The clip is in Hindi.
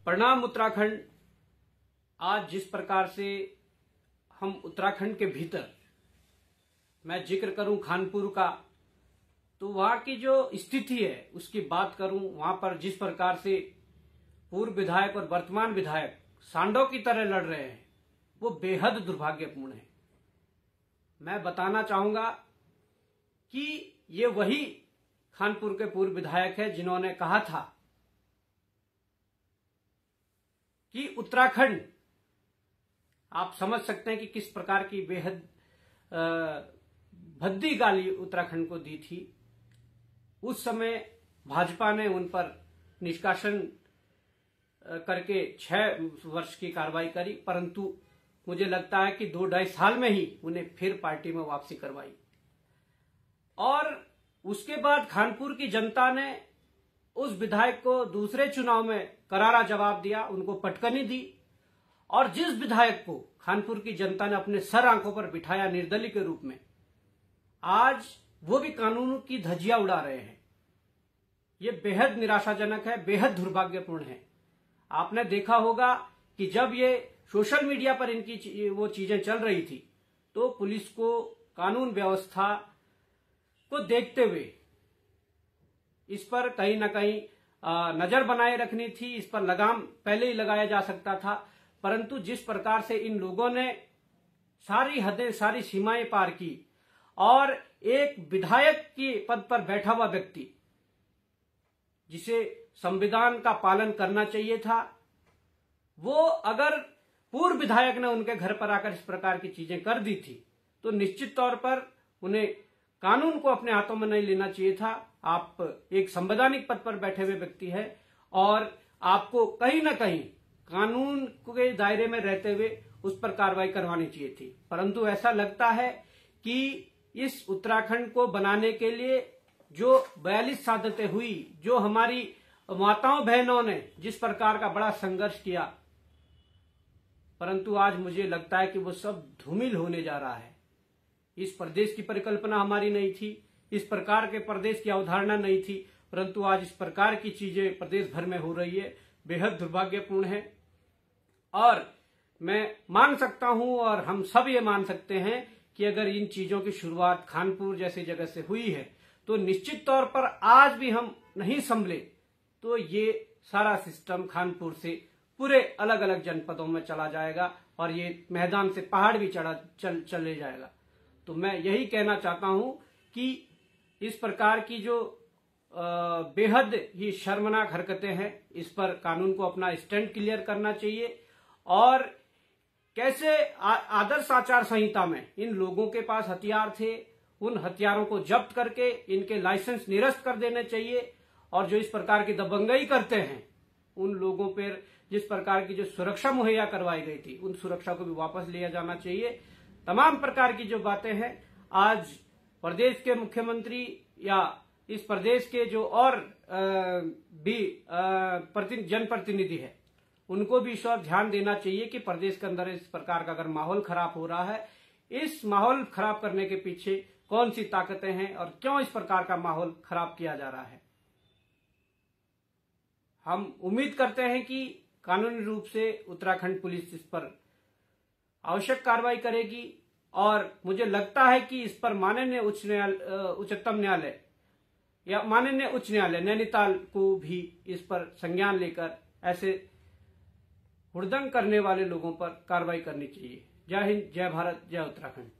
प्रणाम उत्तराखंड। आज जिस प्रकार से हम उत्तराखंड के भीतर मैं जिक्र करूं खानपुर का, तो वहां की जो स्थिति है उसकी बात करूं, वहां पर जिस प्रकार से पूर्व विधायक और वर्तमान विधायक सांडों की तरह लड़ रहे हैं, वो बेहद दुर्भाग्यपूर्ण है। मैं बताना चाहूंगा कि ये वही खानपुर के पूर्व विधायक है जिन्होंने कहा था कि उत्तराखंड, आप समझ सकते हैं कि किस प्रकार की बेहद भद्दी गाली उत्तराखंड को दी थी। उस समय भाजपा ने उन पर निष्कासन करके 6 वर्ष की कार्रवाई करी, परंतु मुझे लगता है कि 2-2.5 साल में ही उन्हें फिर पार्टी में वापसी करवाई। और उसके बाद खानपुर की जनता ने उस विधायक को दूसरे चुनाव में करारा जवाब दिया, उनको पटकनी दी। और जिस विधायक को खानपुर की जनता ने अपने सर आंखों पर बिठाया निर्दलीय के रूप में, आज वो भी कानून की धज्जियां उड़ा रहे हैं। ये बेहद निराशाजनक है, बेहद दुर्भाग्यपूर्ण है। आपने देखा होगा कि जब ये सोशल मीडिया पर इनकी वो चीजें चल रही थी, तो पुलिस को कानून व्यवस्था को देखते हुए इस पर कहीं ना कहीं नजर बनाए रखनी थी, इस पर लगाम पहले ही लगाया जा सकता था। परंतु जिस प्रकार से इन लोगों ने सारी हदें, सारी सीमाएं पार की, और एक विधायक के पद पर बैठा हुआ व्यक्ति जिसे संविधान का पालन करना चाहिए था, वो अगर पूर्व विधायक ने उनके घर पर आकर इस प्रकार की चीजें कर दी थी, तो निश्चित तौर पर उन्हें कानून को अपने हाथों में नहीं लेना चाहिए था। आप एक संवैधानिक पद पर बैठे हुए व्यक्ति हैं और आपको कहीं ना कहीं कानून के दायरे में रहते हुए उस पर कार्रवाई करवानी चाहिए थी। परंतु ऐसा लगता है कि इस उत्तराखंड को बनाने के लिए जो 42 शहादतें हुई, जो हमारी माताओं बहनों ने जिस प्रकार का बड़ा संघर्ष किया, परंतु आज मुझे लगता है कि वो सब धूमिल होने जा रहा है। इस प्रदेश की परिकल्पना हमारी नहीं थी, इस प्रकार के प्रदेश की अवधारणा नहीं थी, परंतु आज इस प्रकार की चीजें प्रदेश भर में हो रही है, बेहद दुर्भाग्यपूर्ण है। और मैं मान सकता हूं और हम सब ये मान सकते हैं कि अगर इन चीजों की शुरुआत खानपुर जैसी जगह से हुई है, तो निश्चित तौर पर आज भी हम नहीं संभले तो ये सारा सिस्टम खानपुर से पूरे अलग अलग जनपदों में चला जाएगा और ये मैदान से पहाड़ भी चले जाएगा। तो मैं यही कहना चाहता हूं कि इस प्रकार की जो बेहद ही शर्मनाक हरकतें हैं, इस पर कानून को अपना स्टैंड क्लियर करना चाहिए। और कैसे आदर्श आचार संहिता में इन लोगों के पास हथियार थे, उन हथियारों को जब्त करके इनके लाइसेंस निरस्त कर देने चाहिए। और जो इस प्रकार की दबंगई करते हैं, उन लोगों पर जिस प्रकार की जो सुरक्षा मुहैया करवाई गई थी, उन सुरक्षा को भी वापस लिया जाना चाहिए। तमाम प्रकार की जो बातें हैं, आज प्रदेश के मुख्यमंत्री या इस प्रदेश के जो और भी जनप्रतिनिधि है, उनको भी इस और ध्यान देना चाहिए कि प्रदेश के अंदर इस प्रकार का अगर माहौल खराब हो रहा है, इस माहौल खराब करने के पीछे कौन सी ताकतें हैं और क्यों इस प्रकार का माहौल खराब किया जा रहा है। हम उम्मीद करते हैं कि कानूनी रूप से उत्तराखंड पुलिस इस पर आवश्यक कार्रवाई करेगी। और मुझे लगता है कि इस पर माननीय उच्चतम न्यायालय या माननीय उच्च न्यायालय नैनीताल को भी इस पर संज्ञान लेकर ऐसे हुड़दंग करने वाले लोगों पर कार्रवाई करनी चाहिए। जय हिंद, जय भारत, जय उत्तराखंड।